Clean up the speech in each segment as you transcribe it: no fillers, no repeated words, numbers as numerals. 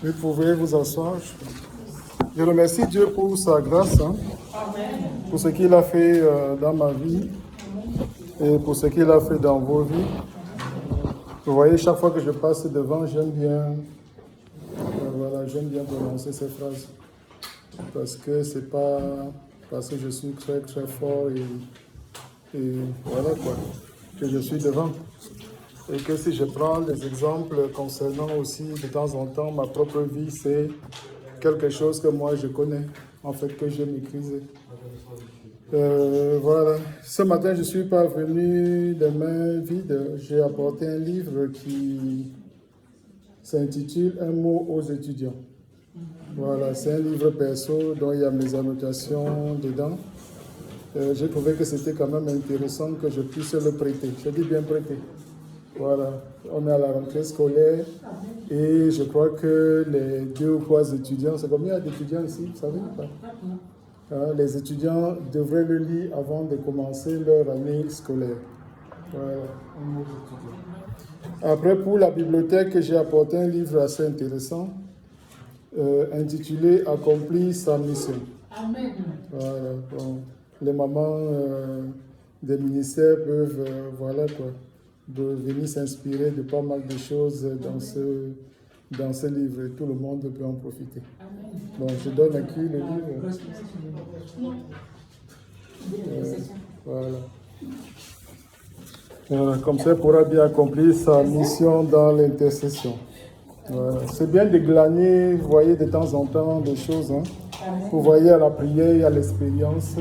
Vous pouvez vous asseoir. Je remercie Dieu pour sa grâce, pour ce qu'il a fait dans ma vie et pour ce qu'il a fait dans vos vies. Vous voyez, chaque fois que je passe devant, j'aime bien prononcer ces phrases. Parce que c'est pas parce que je suis très très fort et voilà quoi, que je suis devant. Et que si je prends des exemples concernant aussi de temps en temps ma propre vie, c'est quelque chose que moi je connais, en fait, que j'ai maîtrisé. Voilà. Ce matin, je ne suis pas venu de main vide. J'ai apporté un livre qui s'intitule Un mot aux étudiants. Voilà, c'est un livre perso dont il y a mes annotations dedans. J'ai trouvé que c'était quand même intéressant que je puisse le prêter. Je dis bien prêter. Voilà, on est à la rentrée scolaire et je crois que les 2 ou 3 étudiants, c'est combien d'étudiants ici, vous savez pas? Les étudiants devraient le lire avant de commencer leur année scolaire. Voilà, un mot d'étudiant. Après, pour la bibliothèque, j'ai apporté un livre assez intéressant intitulé Accomplir sa mission. Amen. Voilà, bon, les mamans des ministères peuvent, de venir s'inspirer de pas mal de choses dans ce livre et tout le monde peut en profiter. Bon, je donne à qui le livre? Voilà. Comme ça, il pourra bien accomplir sa mission dans l'intercession. Voilà. C'est bien de glaner, vous voyez, de temps en temps des choses. Vous voyez, à la prière, il y a l'expérience,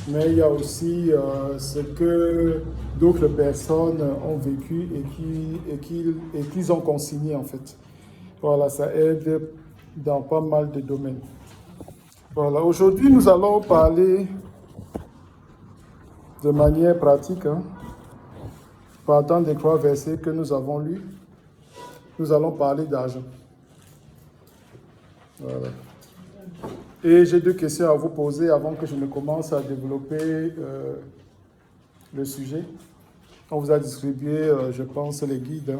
mais il y a aussi ce que d'autres personnes ont vécu et qu'ils ont consigné, en fait. Voilà, ça aide dans pas mal de domaines. Voilà, aujourd'hui, nous allons parler de manière pratique, partant des 3 versets que nous avons lus. Nous allons parler d'argent. Voilà. Et j'ai 2 questions à vous poser avant que je ne commence à développer le sujet. On vous a distribué, je pense, les guides.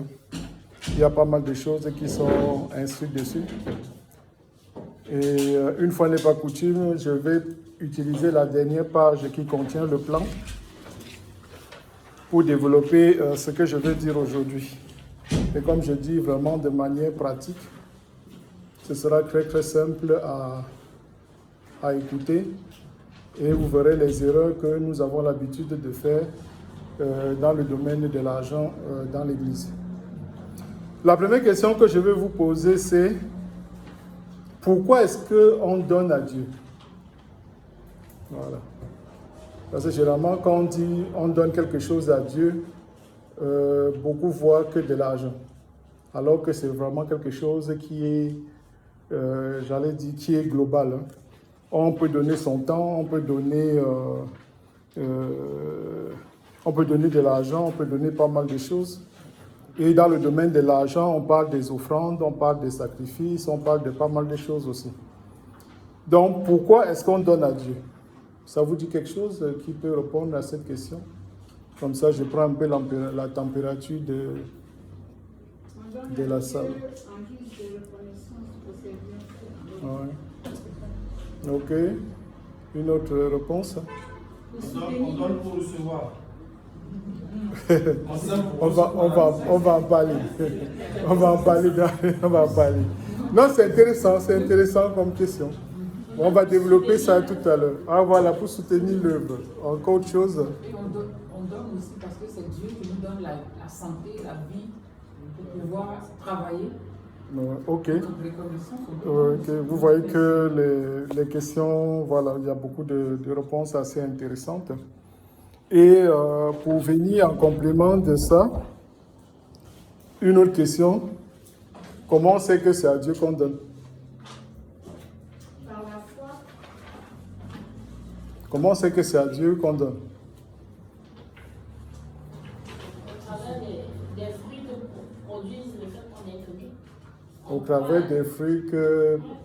Il y a pas mal de choses qui sont inscrites dessus. Et une fois n'est pas coutume, je vais utiliser la dernière page qui contient le plan pour développer ce que je vais dire aujourd'hui. Et comme je dis vraiment de manière pratique, ce sera très très simple à écouter et vous verrez les erreurs que nous avons l'habitude de faire dans le domaine de l'argent dans l'Église. La première question que je vais vous poser, c'est pourquoi est-ce qu'on donne à Dieu? Voilà. Parce que généralement, quand on dit on donne quelque chose à Dieu, beaucoup voient que de l'argent. Alors que c'est vraiment quelque chose qui est, qui est global. On peut donner son temps, on peut donner de l'argent, on peut donner pas mal de choses. Et dans le domaine de l'argent, on parle des offrandes, on parle des sacrifices, on parle de pas mal de choses aussi. Donc, pourquoi est-ce qu'on donne à Dieu? Ça vous dit quelque chose qui peut répondre à cette question? Comme ça, je prends un peu la température de la salle. Ouais. Ok. Une autre réponse? On donne pour recevoir. on va en parler. On va en parler. Non, c'est intéressant comme question. On va développer ça tout à l'heure. Ah voilà, pour soutenir l'œuvre. Encore autre chose? Et on donne aussi parce que c'est Dieu qui nous donne la santé, la vie, pour pouvoir travailler. Ok. Vous voyez que les questions, voilà, il y a beaucoup de réponses assez intéressantes. Et pour venir en complément de ça, une autre question, comment on sait que c'est à Dieu qu'on donne? Par la foi. Comment on sait que c'est à Dieu qu'on donne? Au travers des fruits que produisent le fait qu'on est donné. Au travers des fruits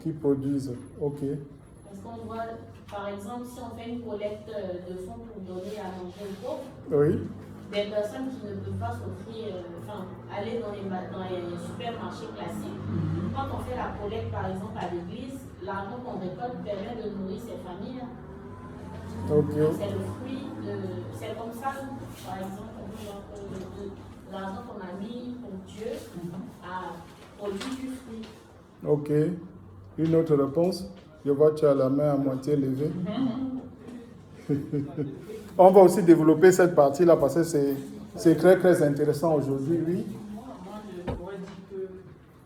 qui produisent. Ok. Parce qu'on voit, par exemple, si on fait une collecte de fonds pour donner à manger aux pauvres, Oui. des personnes qui ne peuvent pas s'offrir, aller dans les supermarchés classiques. Quand on fait la collecte, par exemple, à l'église, l'argent qu'on récolte permet de nourrir ces familles. Ok. C'est le fruit de. C'est comme ça, par exemple, l'argent qu'on a mis pour Dieu a produit du fruit. Ok. Une autre réponse? Je vois que tu as la main à moitié levée. On va aussi développer cette partie-là parce que c'est très très intéressant aujourd'hui, oui. Moi, je pourrais dire que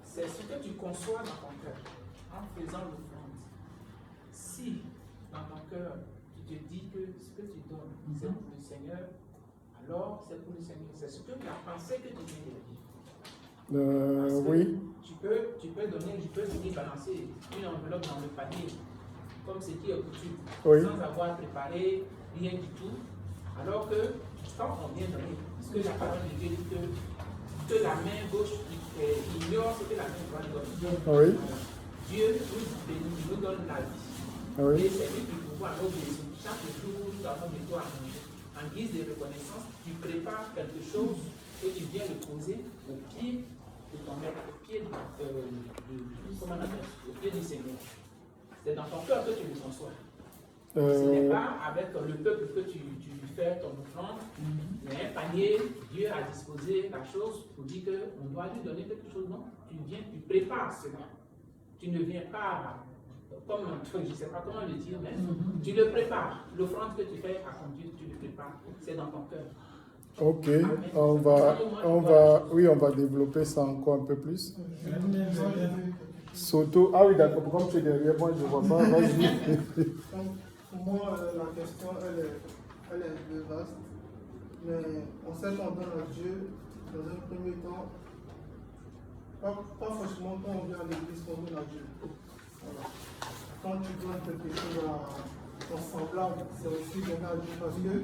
c'est ce que tu conçois dans ton cœur en faisant l'offrande. Si dans ton cœur, tu te dis que ce que tu donnes, c'est pour le Seigneur, alors c'est pour le Seigneur. C'est ce que tu as pensé que tu viens de dire. Oui. Tu peux donner, balancer une enveloppe dans le panier, comme ce qui est coutume, Oui. sans avoir préparé rien du tout. Alors que quand on vient donner, parce que la parole de Dieu dit que la main gauche ignore ce que la main droite donne. Oui. Dieu nous bénit, nous donne la vie. Oui. Et c'est lui qui pouvoir nous bénir. Chaque jour, nous avons besoin à manger. En guise de reconnaissance, tu prépares quelque chose et tu viens le poser au pied de ton maître, au pied au pied du Seigneur. C'est dans ton cœur que tu le conçois. Ce n'est pas avec le peuple que tu fais ton offrande, mais un panier, Dieu a disposé la chose pour dire qu'on doit lui donner quelque chose. Non, tu viens, tu prépares cela. Tu ne viens pas comme, je ne sais pas comment le dire, mais tu le prépares. L'offrande que tu fais à ton Dieu, tu le prépares. C'est dans ton cœur. Ok, on va développer ça encore un peu plus. Soto, ah oui, d'accord, comme tu es derrière moi, je ne vois pas, vas-y. Pour moi, la question, elle est un peu vaste, mais on sait qu'on donne à Dieu, dans un premier temps, pas forcément quand on vient à l'église qu'on donne à Dieu. Voilà. Quand tu donnes quelque chose à ton semblable, c'est aussi donner à Dieu, parce que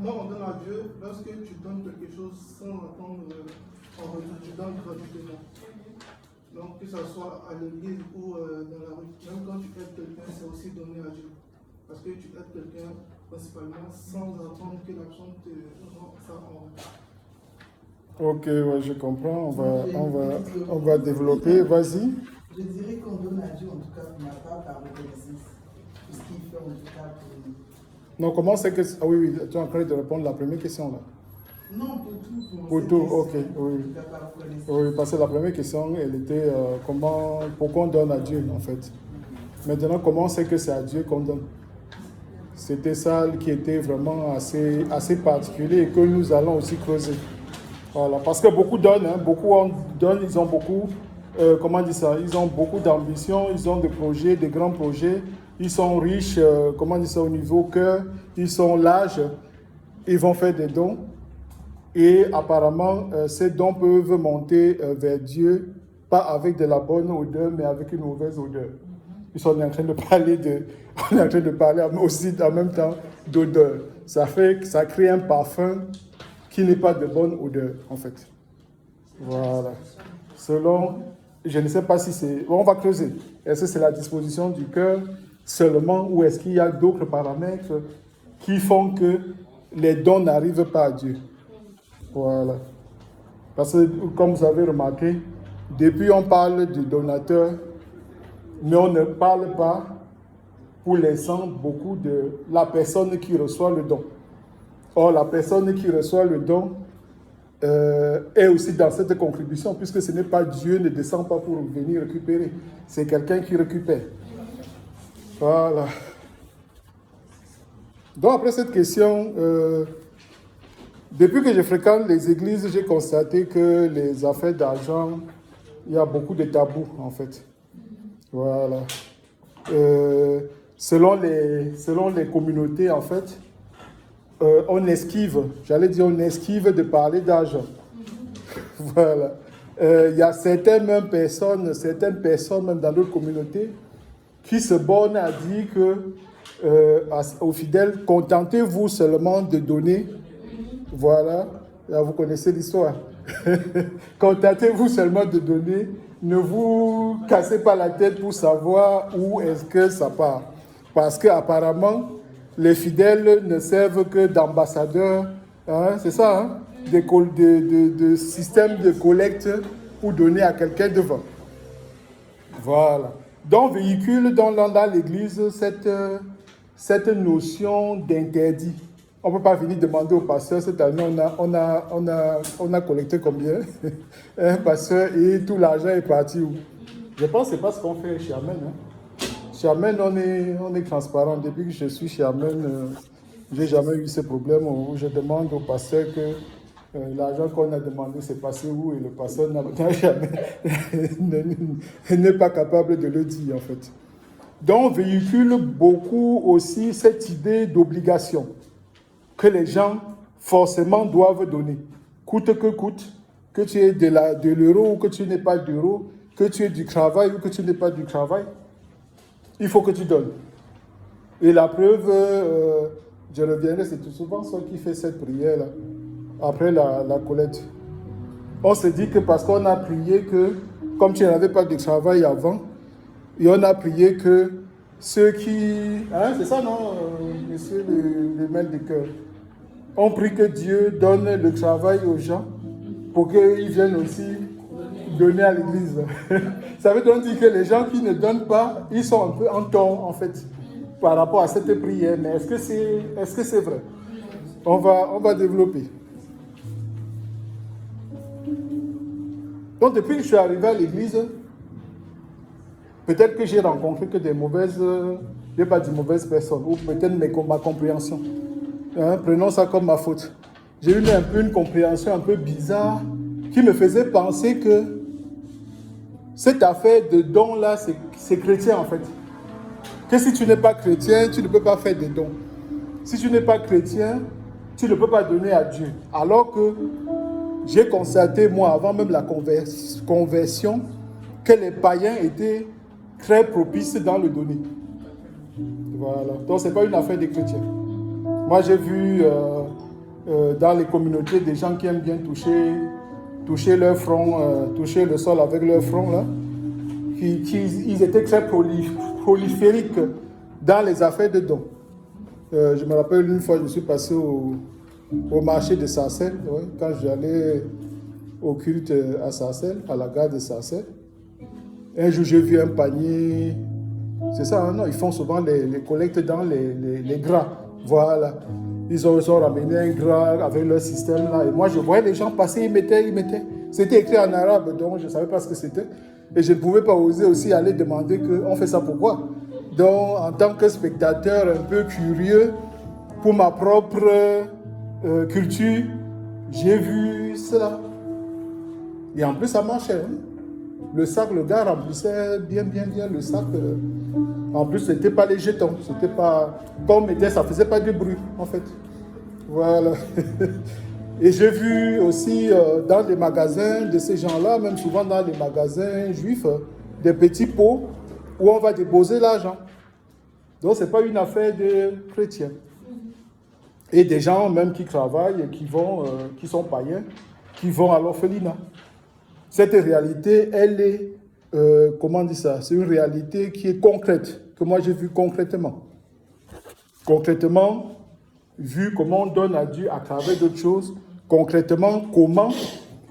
on donne à Dieu lorsque tu donnes quelque chose sans attendre en retour, tu donnes gratuitement. Donc, que ce soit à l'église ou dans la rue, même quand tu aides quelqu'un, c'est aussi donner à Dieu. Parce que tu aides quelqu'un principalement sans attendre que la personne te rende ça en retour. Ok, ouais, je comprends, on va développer, vas-y. Je dirais qu'on donne à Dieu, en tout cas pour ma part, par reconnaissance. Tout ce qu'il fait, en tout cas, pour nous. Non, comment c'est que... Ah oui, tu es en train de répondre à la première question, là. Non, pour tout. Pour tout, ok, oui. En tout cas, par reconnaissance. Oui, parce que la première question, elle était pourquoi on donne à Dieu, en fait. Maintenant, comment c'est que c'est à Dieu qu'on donne? C'était ça qui était vraiment assez particulier et que nous allons aussi creuser. Voilà, parce que beaucoup donnent, ils ont beaucoup, ils ont beaucoup d'ambition, ils ont des projets, des grands projets, ils sont riches, au niveau cœur, ils sont larges, ils vont faire des dons. Et apparemment, ces dons peuvent monter vers Dieu, pas avec de la bonne odeur, mais avec une mauvaise odeur. Ils sont en train de parler, aussi en même temps d'odeur. Ça crée un parfum qui n'est pas de bonne odeur, en fait. Voilà. Selon, je ne sais pas si c'est... On va creuser. Est-ce que c'est la disposition du cœur seulement ou est-ce qu'il y a d'autres paramètres qui font que les dons n'arrivent pas à Dieu? Voilà. Parce que, comme vous avez remarqué, depuis on parle du donateur, mais on ne parle pas, pour l'instant, beaucoup de la personne qui reçoit le don. Or, la personne qui reçoit le don est aussi dans cette contribution, puisque ce n'est pas Dieu ne descend pas pour venir récupérer, c'est quelqu'un qui récupère. Voilà. Donc, après cette question... Depuis que je fréquente les églises, j'ai constaté que les affaires d'argent, il y a beaucoup de tabous, en fait. Voilà. Selon les communautés, en fait, on esquive de parler d'argent. Voilà. Il y a certaines personnes, même dans d'autres communautés, qui se bornent à dire aux fidèles, contentez-vous seulement de donner. Voilà, là vous connaissez l'histoire. Contentez-vous seulement de donner, ne vous cassez pas la tête pour savoir où est-ce que ça part. Parce qu'apparemment, les fidèles ne servent que d'ambassadeurs Hein, c'est ça, hein? De système de collecte pour donner à quelqu'un devant. Voilà. Donc, véhicule dans l'Église cette notion d'interdit. On ne peut pas venir demander au pasteur, cette année, on a collecté combien? Un pasteur, et tout l'argent est parti où? Je pense que ce n'est pas ce qu'on fait chez Amen. Hein. Chez Amen, on est transparent. Depuis que je suis chez Amen, je n'ai jamais eu ce problème où je demande au pasteur que l'argent qu'on a demandé, c'est passé où, et le pasteur n'a jamais n'est pas capable de le dire, en fait. Donc, véhicule beaucoup aussi cette idée d'obligation que les gens forcément doivent donner, coûte que tu aies de l'euro ou que tu n'aies pas d'euro, que tu aies du travail ou que tu n'aies pas du travail, il faut que tu donnes. Et la preuve, je reviendrai, c'est tout souvent ça qui fait cette prière-là, après la collecte. On se dit que parce qu'on a prié que, comme tu n'avais pas de travail avant, et on a prié que ceux qui... Hein, c'est ça, non, monsieur le maître de cœur? On prie que Dieu donne le travail aux gens pour qu'ils viennent aussi donner à l'église. Ça veut donc dire que les gens qui ne donnent pas, ils sont un peu en tort, en fait, par rapport à cette prière. Mais est-ce que c'est vrai? On va développer. Donc, depuis que je suis arrivé à l'église, peut-être que j'ai rencontré que des mauvaises, je n'ai pas dit mauvaises personnes, ou peut-être ma compréhension. Hein, prenons ça comme ma faute. J'ai eu un peu une compréhension un peu bizarre qui me faisait penser que cette affaire de don-là, c'est chrétien en fait. Que si tu n'es pas chrétien, tu ne peux pas faire des dons. Si tu n'es pas chrétien, tu ne peux pas donner à Dieu. Alors que j'ai constaté, moi, avant même la conversion, que les païens étaient très propices dans le donner. Voilà. Donc, ce n'est pas une affaire des chrétiens. Moi, j'ai vu dans les communautés des gens qui aiment bien toucher leur front, toucher le sol avec leur front, là. Ils étaient très prolifiques dans les affaires de dons. Je me rappelle une fois, je suis passé au marché de Sarcelles, ouais, quand j'allais au culte à Sarcelles, à la gare de Sarcelles. Un jour, j'ai vu un panier. C'est ça, hein, non, ils font souvent les collectes dans les gras. Voilà. Ils ont ramené un gras avec leur système là. Et moi, je voyais les gens passer, ils mettaient. C'était écrit en arabe, donc je ne savais pas ce que c'était. Et je ne pouvais pas oser aussi aller demander qu'on fait ça pourquoi. Donc, en tant que spectateur un peu curieux, pour ma propre culture, j'ai vu cela. Et en plus, ça marchait. Hein. Le sac, le gars remplissait bien le sac. En plus, ce n'était pas les jetons. C'était pas... Quand on mettait, ça ne faisait pas de bruit, en fait. Voilà. Et j'ai vu aussi dans les magasins de ces gens-là, même souvent dans les magasins juifs, des petits pots où on va déposer l'argent. Donc, ce n'est pas une affaire de chrétiens. Et des gens même qui travaillent, qui sont païens, qui vont à l'orphelinat. Cette réalité, elle est, comment on dit ça? C'est une réalité qui est concrète, que moi j'ai vue concrètement. Concrètement, vu comment on donne à Dieu à travers d'autres choses, concrètement, comment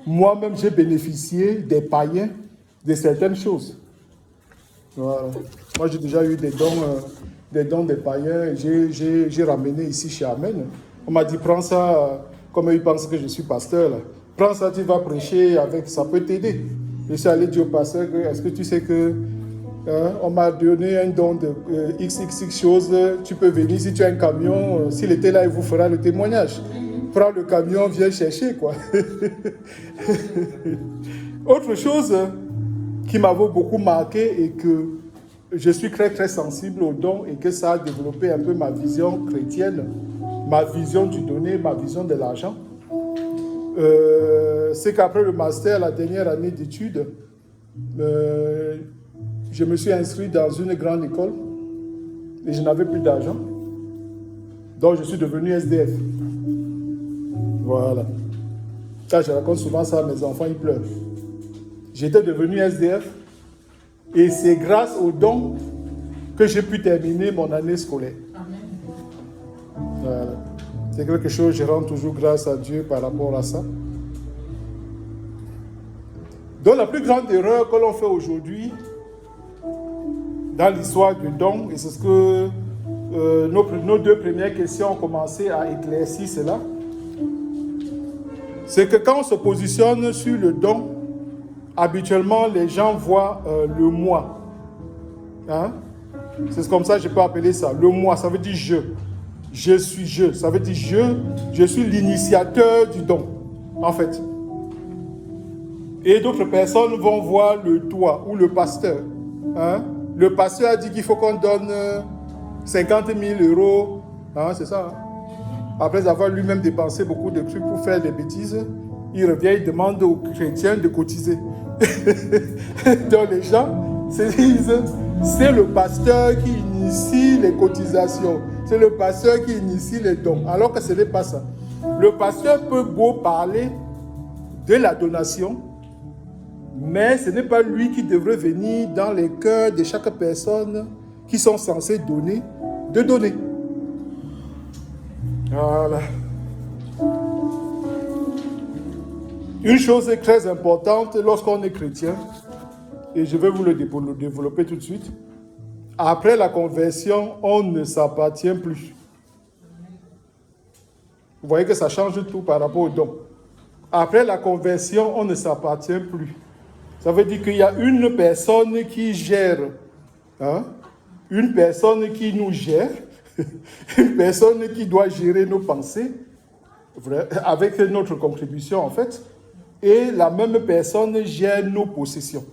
moi-même j'ai bénéficié des païens de certaines choses. Voilà. Moi j'ai déjà eu des dons des païens, j'ai ramené ici chez Amen. On m'a dit, prends ça, comme ils pensent que je suis pasteur là. Prends ça, tu vas prêcher avec, ça peut t'aider. Je suis allé dire au pasteur, est-ce que tu sais que on m'a donné un don de XXX choses, tu peux venir, si tu as un camion, s'il était là, il vous fera le témoignage. Prends le camion, viens chercher, quoi. Autre chose qui m'avait beaucoup marqué et que je suis très très sensible aux dons et que ça a développé un peu ma vision chrétienne, ma vision du donner, ma vision de l'argent. C'est qu'après le master, la dernière année d'études, je me suis inscrit dans une grande école et je n'avais plus d'argent. Donc je suis devenu SDF. Voilà. Quand je raconte souvent ça à mes enfants, ils pleurent. J'étais devenu SDF et c'est grâce aux dons que j'ai pu terminer mon année scolaire. Amen. Voilà. C'est quelque chose, je rends toujours grâce à Dieu par rapport à ça. Donc la plus grande erreur que l'on fait aujourd'hui dans l'histoire du don, et c'est ce que nos deux premières questions ont commencé à éclaircir cela, c'est que quand on se positionne sur le don, habituellement les gens voient le moi. Hein? C'est comme ça que je peux appeler ça. Le moi, ça veut dire je. Je suis je. Ça veut dire je suis l'initiateur du don, en fait. Et d'autres personnes vont voir le toi ou le pasteur. Hein? Le pasteur a dit qu'il faut qu'on donne 50 000 euros. Hein, c'est ça. Hein? Après avoir lui-même dépensé beaucoup de trucs pour faire des bêtises, il revient, il demande aux chrétiens de cotiser. Donc les gens se disent, c'est le pasteur qui initie les cotisations. C'est le pasteur qui initie les dons. Alors que ce n'est pas ça. Le pasteur peut beau parler de la donation, mais ce n'est pas lui qui devrait venir dans les cœurs de chaque personne qui sont censés donner, de donner. Voilà. Une chose est très importante lorsqu'on est chrétien, et je vais vous le développer tout de suite. Après la conversion, on ne s'appartient plus. Vous voyez que ça change tout par rapport au don. Après la conversion, on ne s'appartient plus. Ça veut dire qu'il y a une personne qui gère, hein? Une personne qui nous gère, une personne qui doit gérer nos pensées, avec notre contribution en fait, et la même personne gère nos possessions.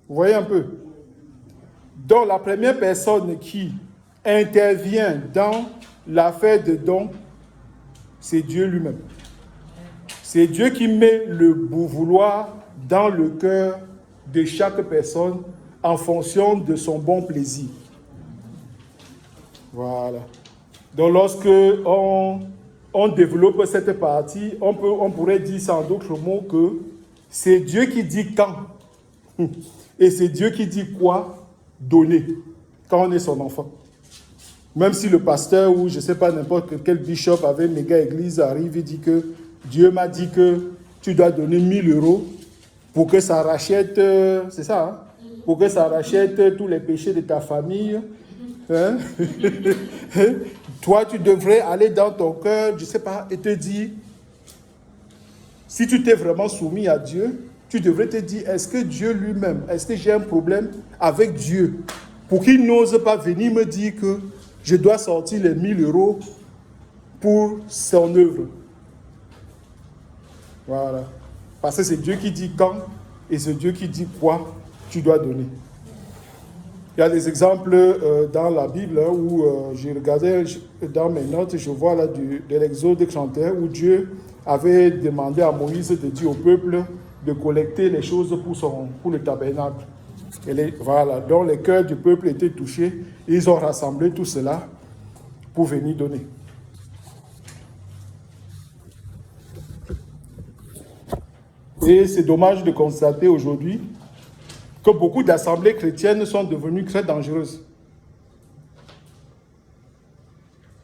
Vous voyez un peu? Donc la première personne qui intervient dans l'affaire de don, c'est Dieu lui-même. C'est Dieu qui met le bon vouloir dans le cœur de chaque personne en fonction de son bon plaisir. Voilà. Donc lorsque on développe cette partie, on pourrait dire sans d'autres mots que c'est Dieu qui dit quand et c'est Dieu qui dit quoi donner quand on est son enfant. Même si le pasteur ou je ne sais pas n'importe quel bishop avec méga église arrive et dit que Dieu m'a dit que tu dois donner 1000 euros pour que ça rachète, c'est ça, hein? Pour que ça rachète tous les péchés de ta famille. Hein? Toi, tu devrais aller dans ton cœur, je ne sais pas, et te dire, si tu t'es vraiment soumis à Dieu, tu devrais te dire, est-ce que Dieu lui-même, est-ce que j'ai un problème avec Dieu pour qu'il n'ose pas venir me dire que je dois sortir les 1000 euros pour son œuvre. Voilà. Parce que c'est Dieu qui dit quand et c'est Dieu qui dit quoi tu dois donner. Il y a des exemples dans la Bible hein, où j'ai regardé dans mes notes, je vois là de l'Exode 31 où Dieu avait demandé à Moïse de dire au peuple de collecter les choses pour le tabernacle. Voilà, donc les cœurs du peuple étaient touchés. Ils ont rassemblé tout cela pour venir donner. Et c'est dommage de constater aujourd'hui que beaucoup d'assemblées chrétiennes sont devenues très dangereuses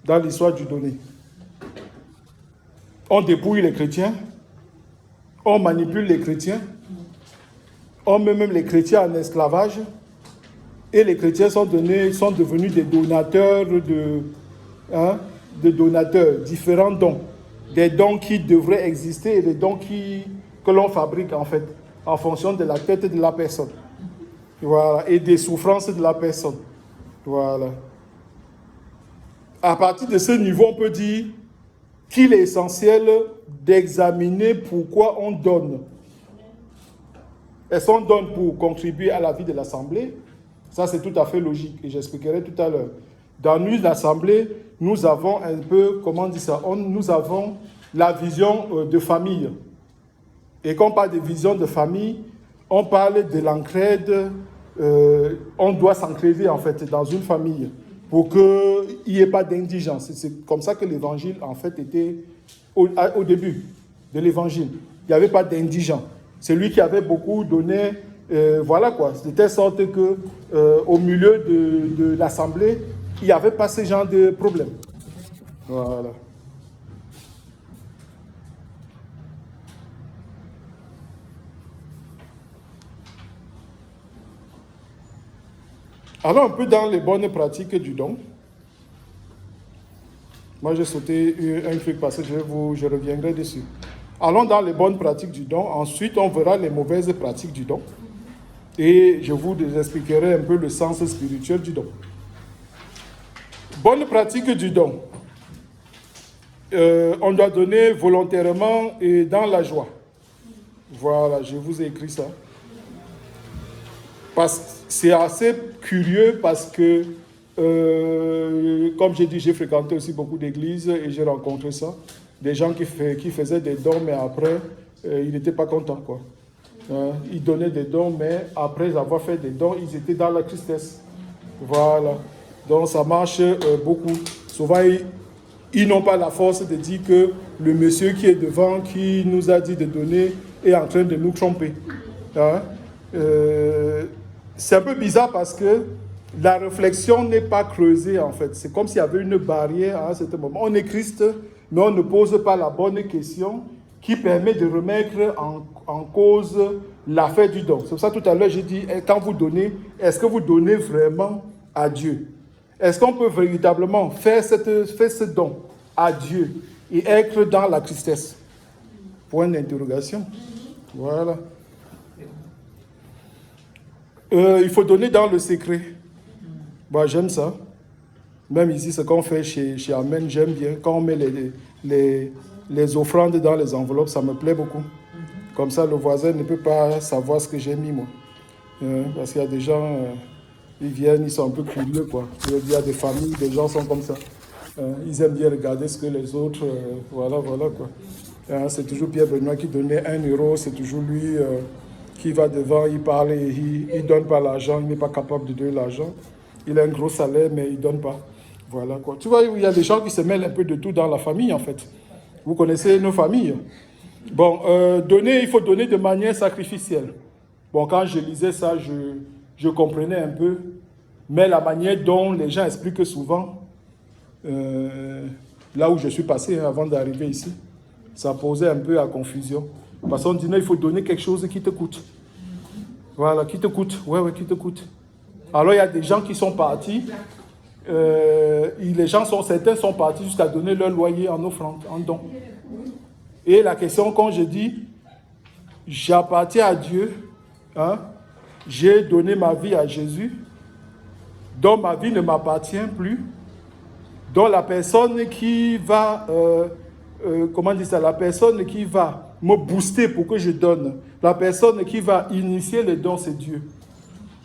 dans l'histoire du donner. On dépouille les chrétiens, on manipule les chrétiens, on met même les chrétiens en esclavage et les chrétiens sont devenus des donateurs de donateurs, différents dons. Des dons qui devraient exister et des dons que l'on fabrique en fait, en fonction de la tête de la personne. Voilà, et des souffrances de la personne. Voilà. À partir de ce niveau, on peut dire qu'il est essentiel d'examiner pourquoi on donne. Est-ce qu'on donne pour contribuer à la vie de l'Assemblée? Ça, c'est tout à fait logique et j'expliquerai tout à l'heure. Dans une assemblée, nous avons un peu, comment on dit ça, nous avons la vision de famille. Et quand on parle de vision de famille, on parle de l'entraide. On doit s'entraider en fait dans une famille pour qu'il n'y ait pas d'indigence. C'est comme ça que l'évangile en fait était au début de l'évangile. Il n'y avait pas d'indigent. Celui qui avait beaucoup donné, voilà quoi. De telle sorte que au milieu de l'assemblée, il n'y avait pas ce genre de problème. Voilà. Allons un peu dans les bonnes pratiques du don. Moi, j'ai sauté un truc parce que je reviendrai dessus. Allons dans les bonnes pratiques du don. Ensuite, on verra les mauvaises pratiques du don. Et je vous expliquerai un peu le sens spirituel du don. Bonne pratique du don. On doit donner volontairement et dans la joie. Voilà, je vous ai écrit ça. C'est assez curieux parce que, comme j'ai dit, j'ai fréquenté aussi beaucoup d'églises et j'ai rencontré ça. Des gens qui faisaient des dons, mais après, ils n'étaient pas contents, quoi. Ils donnaient des dons, mais après avoir fait des dons, ils étaient dans la tristesse. Voilà. Donc ça marche beaucoup. Souvent, ils n'ont pas la force de dire que le monsieur qui est devant, qui nous a dit de donner, est en train de nous tromper. C'est un peu bizarre parce que la réflexion n'est pas creusée en fait. C'est comme s'il y avait une barrière à un certain moment. On est Christ, mais on ne pose pas la bonne question qui permet de remettre en cause l'affaire du don. C'est pour ça tout à l'heure j'ai dit, quand vous donnez, est-ce que vous donnez vraiment à Dieu? Est-ce qu'on peut véritablement faire ce don à Dieu et être dans la tristesse? Point d'interrogation. Voilà. Il faut donner dans le secret. Bah, j'aime ça. Même ici, ce qu'on fait chez Amen, j'aime bien. Quand on met les offrandes dans les enveloppes, ça me plaît beaucoup. Comme ça, le voisin ne peut pas savoir ce que j'ai mis, moi. Parce qu'il y a des gens, ils viennent, ils sont un peu curieux, quoi. Il y a des familles, des gens sont comme ça. Ils aiment bien regarder ce que les autres... voilà, quoi. C'est toujours Pierre Benoît qui donnait 1 euro, c'est toujours lui... qui va devant, il parle et il ne donne pas l'argent, il n'est pas capable de donner l'argent. Il a un gros salaire, mais il ne donne pas. Voilà quoi. Tu vois, il y a des gens qui se mêlent un peu de tout dans la famille, en fait. Vous connaissez nos familles. Bon, il faut donner de manière sacrificielle. Bon, quand je lisais ça, je comprenais un peu. Mais la manière dont les gens expliquent souvent, là où je suis passé avant d'arriver ici, ça posait un peu à confusion. Parce qu'on dit, non, il faut donner quelque chose qui te coûte. Voilà, qui te coûte. Ouais, qui te coûte. Alors, il y a des gens qui sont partis. Certains sont partis jusqu'à donner leur loyer en offrande, en don. Et la question, quand je dis, j'appartiens à Dieu, j'ai donné ma vie à Jésus, dont ma vie ne m'appartient plus, dont la personne qui va... la personne qui va me booster pour que je donne, la personne qui va initier les dons, c'est Dieu.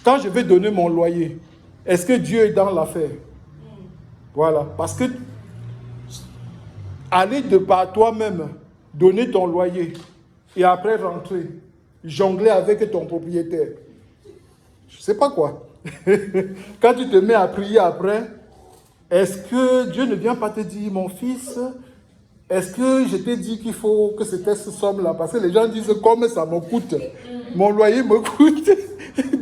Quand je vais donner mon loyer, est-ce que Dieu est dans l'affaire? Voilà, parce que aller de par toi-même, donner ton loyer, et après rentrer, jongler avec ton propriétaire, je ne sais pas quoi. Quand tu te mets à prier après, est-ce que Dieu ne vient pas te dire, mon fils, est-ce que je t'ai dit qu'il faut que c'était cette somme-là? Parce que les gens disent, comme ça me coûte, mon loyer me coûte,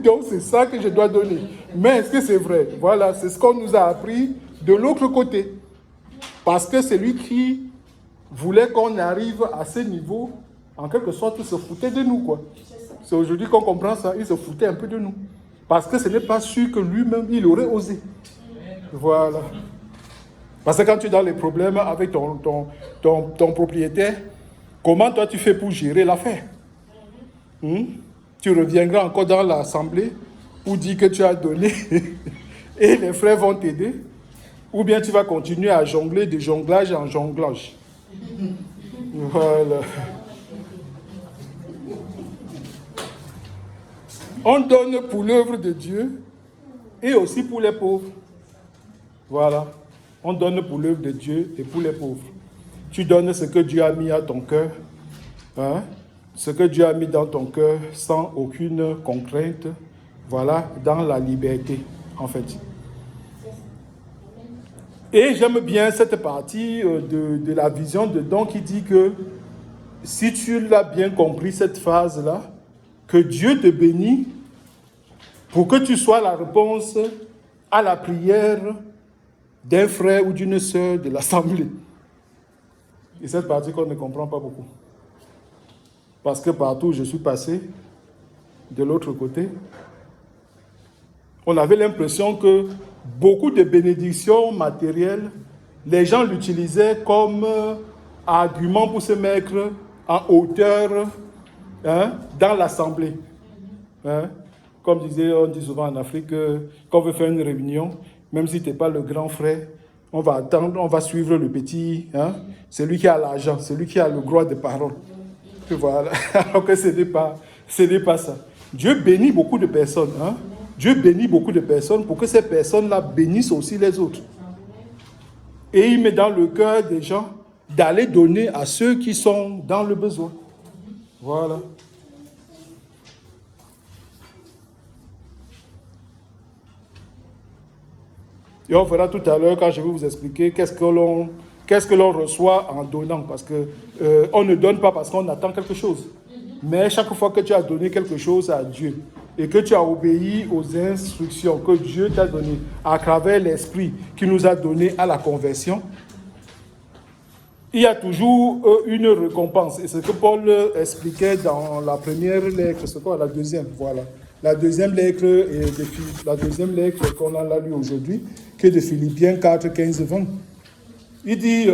donc c'est ça que je dois donner. Mais est-ce que c'est vrai? Voilà, c'est ce qu'on nous a appris de l'autre côté. Parce que celui qui voulait qu'on arrive à ce niveau, en quelque sorte, il se foutait de nous, quoi. C'est aujourd'hui qu'on comprend ça, il se foutait un peu de nous. Parce que ce n'est pas sûr que lui-même, il aurait osé. Voilà. Parce que quand tu es dans les problèmes avec ton propriétaire, comment toi tu fais pour gérer l'affaire? Tu reviendras encore dans l'assemblée pour dire que tu as donné et les frères vont t'aider, ou bien tu vas continuer à jongler de jonglage en jonglage. Voilà. On donne pour l'œuvre de Dieu et aussi pour les pauvres. Voilà. On donne pour l'œuvre de Dieu et pour les pauvres. Tu donnes ce que Dieu a mis à ton cœur, ce que Dieu a mis dans ton cœur sans aucune contrainte, voilà, dans la liberté, en fait. Et j'aime bien cette partie de la vision de don qui dit que, si tu l'as bien compris, cette phrase-là, que Dieu te bénit pour que tu sois la réponse à la prière d'un frère ou d'une sœur de l'Assemblée. Et cette partie qu'on ne comprend pas beaucoup. Parce que partout où je suis passé, de l'autre côté, on avait l'impression que beaucoup de bénédictions matérielles, les gens l'utilisaient comme argument pour se mettre en hauteur dans l'Assemblée. Comme on dit souvent en Afrique, quand on veut faire une réunion, même si tu n'es pas le grand frère, on va attendre, on va suivre le petit, celui qui a l'argent, celui qui a le droit de parole. Et voilà, alors que ce n'est pas ça. Dieu bénit beaucoup de personnes. Dieu bénit beaucoup de personnes pour que ces personnes-là bénissent aussi les autres. Et il met dans le cœur des gens d'aller donner à ceux qui sont dans le besoin. Voilà. Et on verra tout à l'heure quand je vais vous expliquer qu'est-ce que l'on reçoit en donnant. Parce que on ne donne pas parce qu'on attend quelque chose. Mais chaque fois que tu as donné quelque chose à Dieu et que tu as obéi aux instructions que Dieu t'a données à travers l'Esprit qui nous a donné à la conversion, il y a toujours une récompense. Et ce que Paul expliquait dans la première lettre, c'est quoi la deuxième? Voilà. La deuxième lettre qu'on a lue aujourd'hui, qui est de Philippiens 4, 15, 20. Il dit,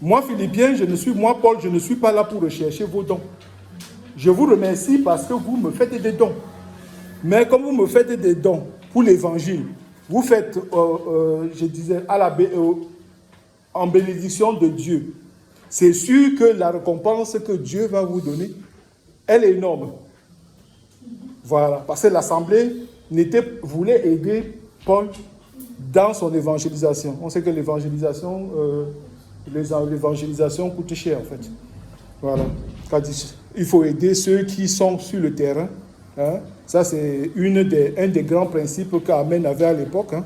moi Philippiens, Paul, je ne suis pas là pour rechercher vos dons. Je vous remercie parce que vous me faites des dons. Mais comme vous me faites des dons pour l'évangile, vous faites, je disais, en bénédiction de Dieu. C'est sûr que la récompense que Dieu va vous donner, elle est énorme. Voilà, parce que l'Assemblée voulait aider Paul dans son évangélisation. On sait que l'évangélisation coûte cher en fait. Voilà. Il faut aider ceux qui sont sur le terrain. Ça, c'est un des grands principes qu'Amen avait à l'époque.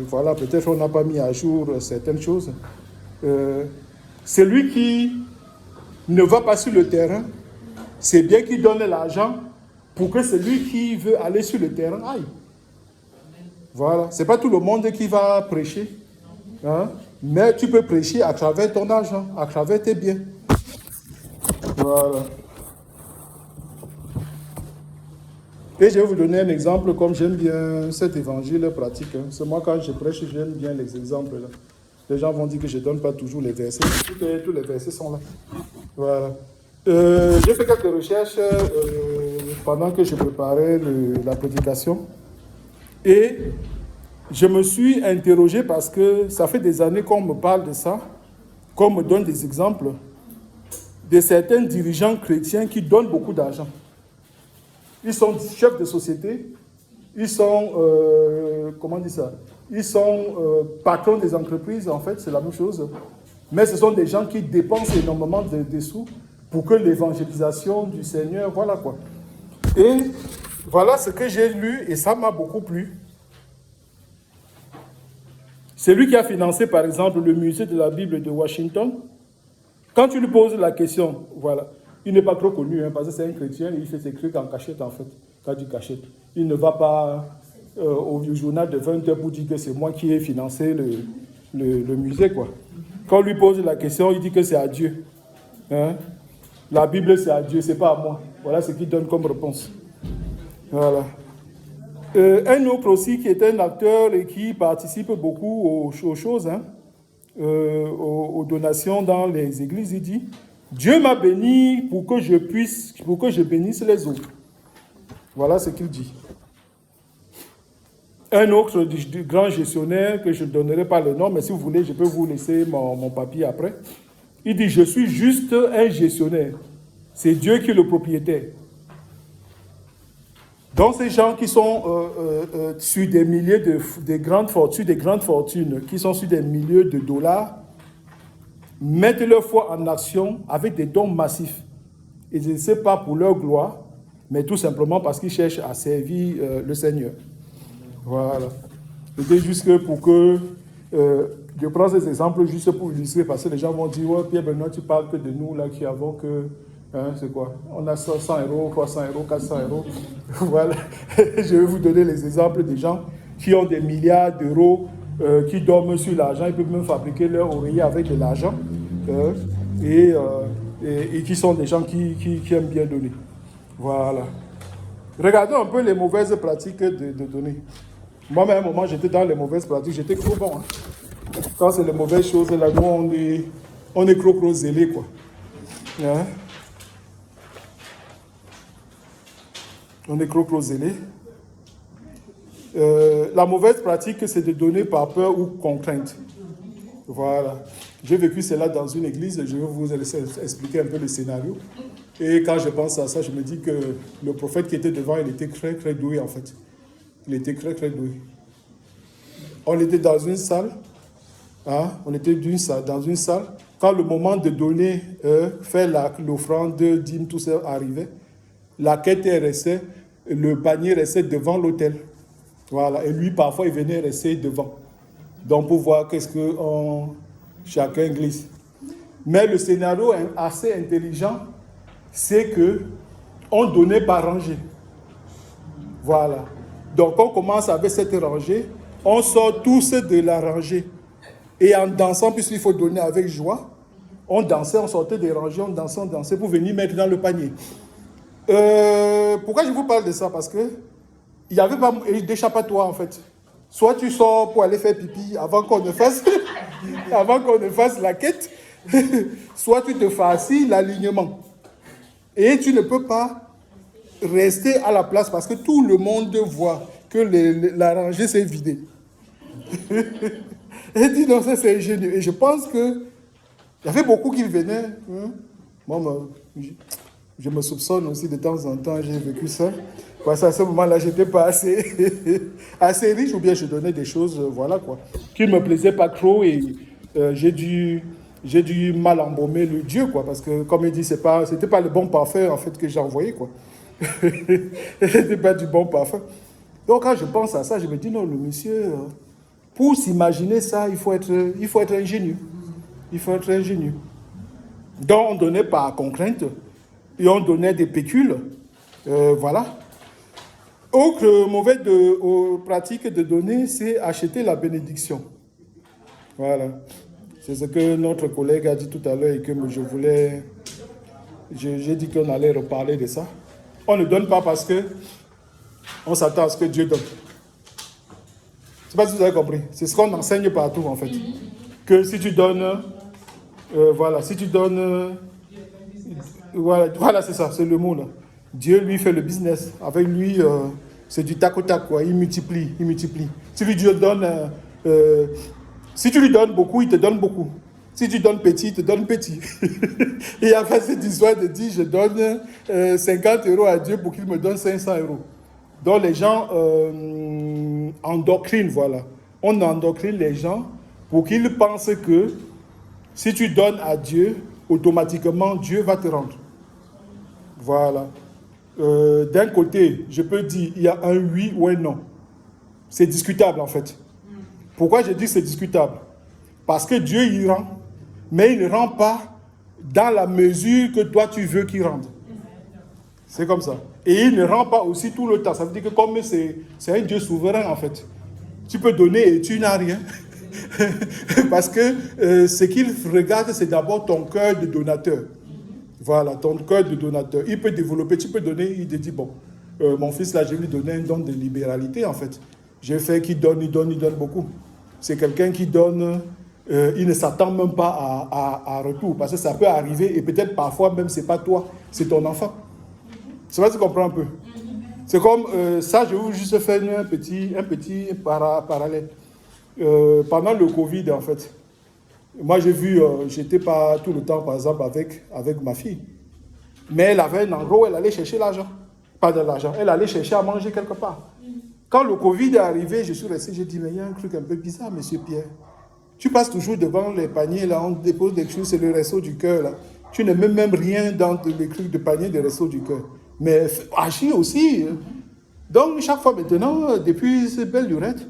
Voilà, peut-être on n'a pas mis à jour certaines choses. Celui qui ne va pas sur le terrain, c'est bien qu'il donne l'argent pour que celui qui veut aller sur le terrain aille. Voilà, ce n'est pas tout le monde qui va prêcher. Mais tu peux prêcher à travers ton argent, à travers tes biens. Voilà. Et je vais vous donner un exemple, comme j'aime bien cet évangile pratique. C'est moi, quand je prêche, j'aime bien les exemples. Là. Les gens vont dire que je ne donne pas toujours les versets. Tous les versets sont là. Voilà. J'ai fait quelques recherches pendant que je préparais la prédication. Et je me suis interrogé parce que ça fait des années qu'on me parle de ça, qu'on me donne des exemples de certains dirigeants chrétiens qui donnent beaucoup d'argent. Ils sont chefs de société, ils sont, ils sont patrons des entreprises, en fait, c'est la même chose. Mais ce sont des gens qui dépensent énormément de sous pour que l'évangélisation du Seigneur, voilà quoi. Et voilà ce que j'ai lu et ça m'a beaucoup plu. C'est lui qui a financé, par exemple, le musée de la Bible de Washington. Quand tu lui poses la question, voilà, il n'est pas trop connu, parce que c'est un chrétien, et il fait ses trucs en cachette, en fait, quand il cachette. Il ne va pas au journal de 20h pour dire que c'est moi qui ai financé le musée, quoi. Quand on lui pose la question, il dit que c'est à Dieu. La Bible, c'est à Dieu, c'est pas à moi. Voilà ce qu'il donne comme réponse. Voilà. Un autre aussi qui est un acteur et qui participe beaucoup aux choses, aux donations dans les églises, il dit « Dieu m'a béni pour que je bénisse les autres. » Voilà ce qu'il dit. Un autre grand gestionnaire, que je ne donnerai pas le nom, mais si vous voulez, je peux vous laisser mon papier après. Il dit « Je suis juste un gestionnaire. C'est Dieu qui est le propriétaire. » Donc, ces gens qui sont sur des milliers de grandes fortunes, qui sont sur des milliers de dollars, mettent leur foi en action avec des dons massifs. Et ce n'est pas pour leur gloire, mais tout simplement parce qu'ils cherchent à servir le Seigneur. Voilà. C'était juste pour que... je prends ces exemples juste pour illustrer, parce que les gens vont dire, ouais, Pierre Benoît, tu parles que de nous là qui avons que... c'est quoi? On a 100 euros, 300 euros, 400 euros. Voilà. Je vais vous donner les exemples des gens qui ont des milliards d'euros, qui dorment sur l'argent, ils peuvent même fabriquer leur oreiller avec de l'argent, et qui sont des gens qui aiment bien donner. Voilà. Regardons un peu les mauvaises pratiques de donner. Moi, à un moment, j'étais dans les mauvaises pratiques, j'étais trop bon. Hein. Quand c'est les mauvaises choses, là, nous, on est trop zélés, quoi. Hein? On est trop zélés. La mauvaise pratique, c'est de donner par peur ou contrainte. Voilà. J'ai vécu cela dans une église, je vais vous expliquer un peu le scénario. Et quand je pense à ça, je me dis que le prophète qui était devant, il était très, très doué en fait. Il était très, très doué. On était dans une salle, hein, dans une salle. Quand le moment de donner, faire l'offrande, dîme, tout ça arrivait, la quête restait, le panier restait devant l'autel. Voilà. Et lui, parfois, il venait rester devant. Donc, pour voir qu'est-ce que chacun glisse. Mais le scénario est assez intelligent, c'est que on donnait par rangée. Voilà. Donc, on commence avec cette rangée, on sort tous de la rangée. Et en dansant, puisqu'il faut donner avec joie, on dansait, on sortait des rangées, on dansait pour venir mettre dans le panier. Pourquoi je vous parle de ça? Parce que il n'y avait pas d'échappatoire en fait. Soit tu sors pour aller faire pipi avant qu'on ne fasse, la quête, soit tu te fascies l'alignement. Et tu ne peux pas rester à la place parce que tout le monde voit que la rangée s'est vidée. Et dis non, ça c'est ingénieux. Et je pense que il y avait beaucoup qui venaient. Hein. Moi, je me soupçonne aussi de temps en temps, j'ai vécu ça. Parce qu'à ce moment-là, je n'étais pas assez riche, ou bien je donnais des choses, voilà quoi, qui ne me plaisaient pas trop, et j'ai dû mal embaumer le Dieu, quoi, parce que, comme il dit, c'était pas le bon parfum, en fait, que j'ai envoyé, quoi. C'était pas du bon parfum. Donc, quand je pense à ça, je me dis, non, le monsieur, pour s'imaginer ça, il faut être ingénieux. Il faut être ingénieux. Donc, on donnait par contrainte, et on donnait des pécules, voilà. Autre mauvaise pratique de donner, c'est acheter la bénédiction. Voilà. C'est ce que notre collègue a dit tout à l'heure et que j'ai dit qu'on allait reparler de ça. On ne donne pas parce que on s'attend à ce que Dieu donne. Je ne sais pas si vous avez compris. C'est ce qu'on enseigne partout en fait. Que si tu donnes, voilà, c'est ça, c'est le mot là. Dieu, lui, fait le business. Avec lui, c'est du tac au tac, quoi. Il multiplie. Si tu lui donnes beaucoup, il te donne beaucoup. Si tu donnes petit, il te donne petit. Et il y a fait cette histoire de dire, je donne 50 € à Dieu pour qu'il me donne 500 €. Donc les gens endoctrinent, voilà. On endoctrine les gens pour qu'ils pensent que si tu donnes à Dieu, automatiquement, Dieu va te rendre. Voilà. D'un côté, je peux dire il y a un oui ou un non. C'est discutable en fait. Pourquoi je dis que c'est discutable? Parce que Dieu y rend, mais il ne rend pas dans la mesure que toi tu veux qu'il rende. C'est comme ça. Et il ne rend pas aussi tout le temps. Ça veut dire que comme c'est un Dieu souverain en fait. Tu peux donner et tu n'as rien. Parce que ce qu'il regarde, c'est d'abord ton cœur de donateur. Voilà, ton cœur de donateur. Il peut développer, tu peux donner, il te dit, bon, mon fils là, je vais lui donner un don de libéralité en fait. J'ai fait qu'il donne, il donne beaucoup. C'est quelqu'un qui donne, il ne s'attend même pas à retour, parce que ça peut arriver, et peut-être parfois même, c'est pas toi, c'est ton enfant. C'est vrai, tu comprends un peu. C'est comme ça, je vais vous juste faire un petit parallèle. Pendant le Covid, en fait, moi j'ai vu, j'étais pas tout le temps, par exemple, avec ma fille. Mais elle avait un endroit où elle allait chercher l'argent. Pas de l'argent, elle allait chercher à manger quelque part. Quand le Covid est arrivé, je suis resté, j'ai dit, mais il y a un truc un peu bizarre, monsieur Pierre. Tu passes toujours devant les paniers, là, on dépose des choses, c'est le Resto du Cœur, là. Tu ne mets même rien dans les trucs de panier des Resto du Cœur. Mais agis aussi. Donc, chaque fois maintenant, depuis ces belles lurettes,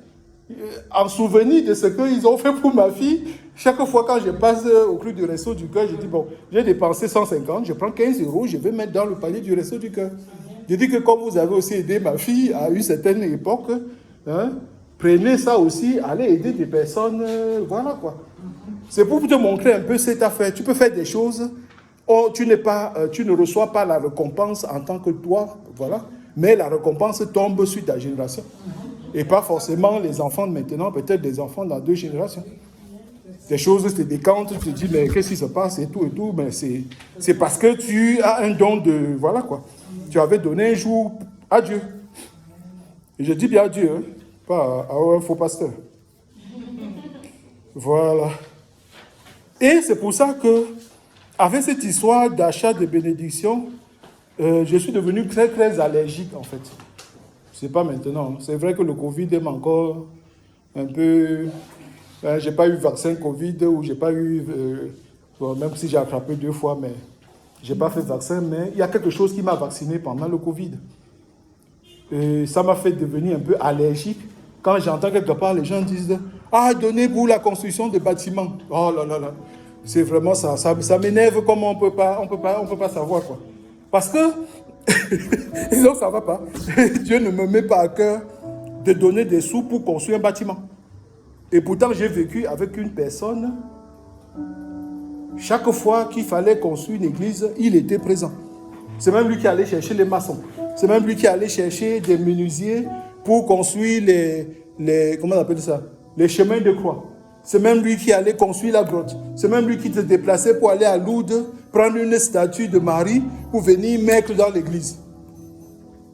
en souvenir de ce qu'ils ont fait pour ma fille, chaque fois quand je passe au club du Resto du Cœur, je dis, bon, j'ai dépensé 150, je prends 15 €, je vais mettre dans le panier du Resto du Cœur. Je dis que comme vous avez aussi aidé ma fille à une certaine époque, hein, prenez ça aussi, allez aider des personnes, voilà quoi. C'est pour te montrer un peu cette affaire. Tu peux faire des choses, tu ne reçois pas la récompense en tant que toi, voilà, mais la récompense tombe sur ta génération. Et pas forcément les enfants de maintenant, peut-être des enfants dans 2 générations. Des choses se décantent, tu te dis, mais qu'est-ce qui se passe et tout, mais c'est parce que tu as un don de, voilà quoi. Tu avais donné un jour à Dieu. Et je dis bien à Dieu, hein, pas à un faux pasteur. Voilà. Et c'est pour ça que, avec cette histoire d'achat de bénédiction, je suis devenu très, très allergique, en fait. C'est pas maintenant. C'est vrai que le Covid est encore un peu... j'ai pas eu vaccin Covid, ou j'ai pas eu... même si j'ai attrapé 2 fois, mais j'ai pas fait vaccin, mais il y a quelque chose qui m'a vacciné pendant le Covid. Et ça m'a fait devenir un peu allergique. Quand j'entends quelque part, les gens disent « Ah, donnez pour la construction de bâtiments. » Oh là là là. C'est vraiment ça. Ça m'énerve comme on peut pas savoir quoi. Parce que, disons, ça va pas. Dieu ne me met pas à cœur de donner des sous pour construire un bâtiment. Et pourtant, j'ai vécu avec une personne. Chaque fois qu'il fallait construire une église, il était présent. C'est même lui qui allait chercher les maçons. C'est même lui qui allait chercher des menuisiers pour construire comment on appelle ça? Les chemins de croix. C'est même lui qui allait construire la grotte. C'est même lui qui se déplaçait pour aller à Lourdes, prendre une statue de Marie pour venir mettre dans l'église.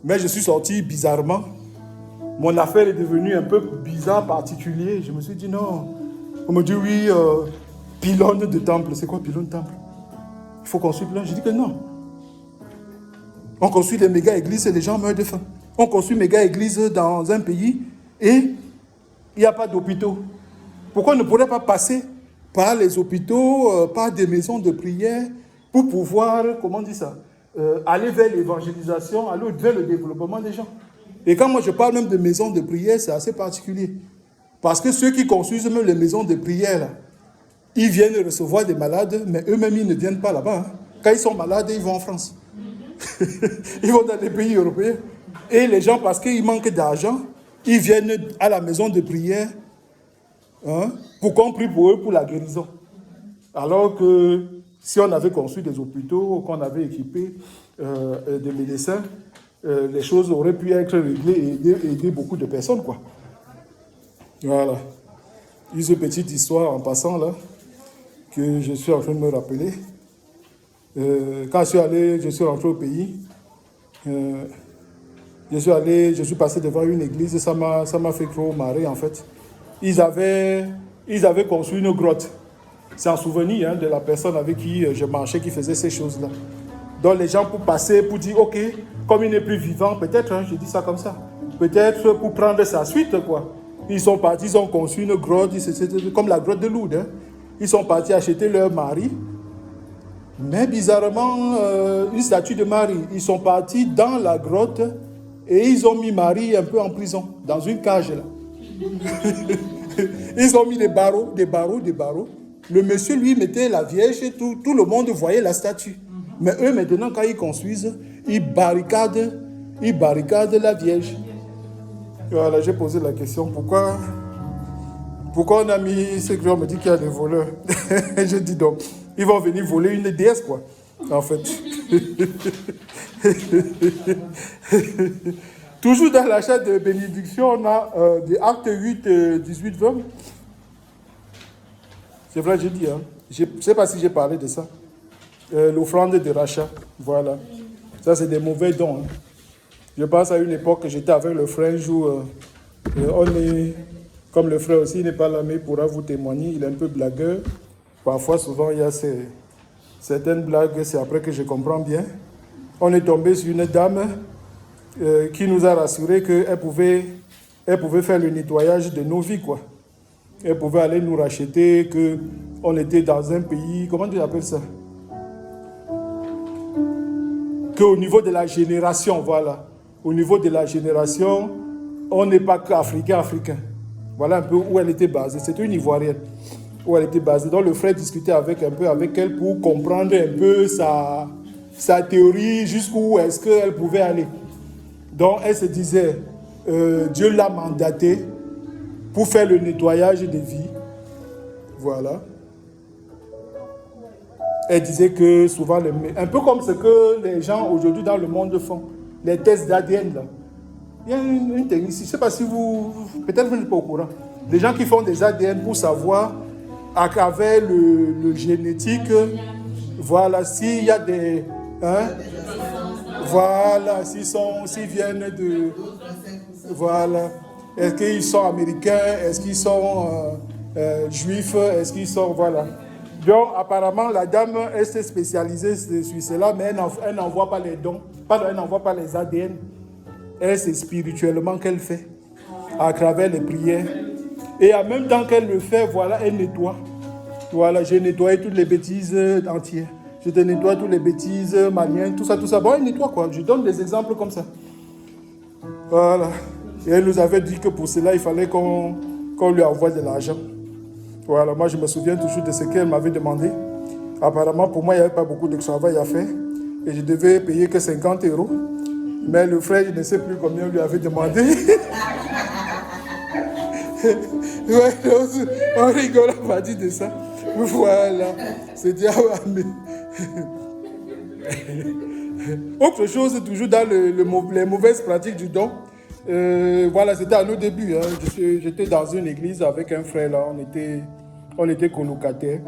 Mais je suis sorti bizarrement. Mon affaire est devenue un peu bizarre, particulier. Je me suis dit non. On me dit oui, pylône de temple. C'est quoi pylône de temple? Il faut construire pylône. Je dis que non. On construit des méga églises et les gens meurent de faim. On construit méga églises dans un pays et il n'y a pas d'hôpitaux. Pourquoi on ne pourrait pas passer par les hôpitaux, par des maisons de prière pour pouvoir, comment on dit ça, aller vers l'évangélisation, aller vers le développement des gens. Et quand moi je parle même de maisons de prière, c'est assez particulier. Parce que ceux qui construisent même les maisons de prière, là, ils viennent recevoir des malades, mais eux-mêmes ils ne viennent pas là-bas. Hein. Quand ils sont malades, ils vont en France. Ils vont dans les pays européens. Et les gens, parce qu'ils manquent d'argent, ils viennent à la maison de prière pour qu'on prie pour eux pour la guérison. Alors que si on avait construit des hôpitaux, qu'on avait équipé des médecins, les choses auraient pu être réglées et aider beaucoup de personnes, quoi. Voilà. Une petite histoire en passant là, que je suis en train de me rappeler. Quand je suis rentré au pays, je suis passé devant une église et ça m'a fait trop marrer en fait. Ils avaient construit une grotte. C'est un souvenir de la personne avec qui je marchais qui faisait ces choses-là. Donc les gens pour passer, pour dire ok, comme il n'est plus vivant, peut-être, je dis ça comme ça, peut-être pour prendre sa suite quoi. Ils sont partis, ils ont construit une grotte, comme la grotte de Lourdes. Hein. Ils sont partis acheter leur mari. Mais bizarrement, une statue de Marie. Ils sont partis dans la grotte et ils ont mis Marie un peu en prison, dans une cage là. Ils ont mis des barreaux. Le monsieur, lui, mettait la Vierge et tout le monde voyait la statue. Mais eux, maintenant, quand ils construisent, ils barricadent la Vierge. Voilà, j'ai posé la question, pourquoi on a mis ce qu'on me dit qu'il y a des voleurs? Je dis donc, ils vont venir voler une déesse, quoi, en fait. Toujours dans l'achat de bénédiction, on a des actes 8, 18, 20. C'est vrai, j'ai dit, hein. Je ne sais pas si j'ai parlé de ça. L'offrande de rachat, voilà. Ça, c'est des mauvais dons. Hein. Je pense à une époque que j'étais avec le frère un jour. Comme le frère aussi n'est pas là, mais il pourra vous témoigner, il est un peu blagueur. Parfois, souvent, il y a certaines blagues, c'est après que je comprends bien. On est tombé sur une dame qui nous a rassuré qu'elle pouvait faire le nettoyage de nos vies, quoi. Elle pouvait aller nous racheter, qu'on était dans un pays, comment tu appelles ça? Qu'au niveau de la génération, voilà. Au niveau de la génération, on n'est pas qu'africain. Voilà un peu où elle était basée. C'était une Ivoirienne où elle était basée. Donc le frère discutait avec elle pour comprendre un peu sa théorie, jusqu'où est-ce qu'elle pouvait aller. Donc elle se disait, Dieu l'a mandatée pour faire le nettoyage des vies. Voilà. Elle disait que souvent, un peu comme ce que les gens aujourd'hui dans le monde font, les tests d'ADN là. Il y a une technique, je ne sais pas si peut-être vous n'êtes pas au courant. Des gens qui font des ADN pour savoir à travers le génétique, voilà, s'il y a des... Hein, voilà, s'ils viennent de... Voilà. Est-ce qu'ils sont américains? Est-ce qu'ils sont juifs? Est-ce qu'ils sont... Voilà. Donc, apparemment, la dame, elle s'est spécialisée sur cela, mais elle n'envoie pas les dons. Elle n'envoie pas les ADN. Elle, c'est spirituellement qu'elle fait, à travers les prières. Et en même temps qu'elle le fait, voilà, elle nettoie. Voilà, j'ai nettoyé toutes les bêtises entières. Je te nettoie toutes les bêtises maliennes, tout ça. Bon, elle nettoie quoi. Je donne des exemples comme ça. Voilà. Et elle nous avait dit que pour cela, il fallait qu'on lui envoie de l'argent. Voilà, moi je me souviens toujours de ce qu'elle m'avait demandé. Apparemment, pour moi, il n'y avait pas beaucoup de travail à faire. Et je devais payer que 50 €. Mais le frère, je ne sais plus combien on lui avait demandé. Ouais, on rigole, on m'a dit de ça. Voilà. C'était autre chose, toujours dans les mauvaises pratiques du don. Voilà, c'était à nos débuts. Hein. J'étais dans une église avec un frère là. On était colocataires.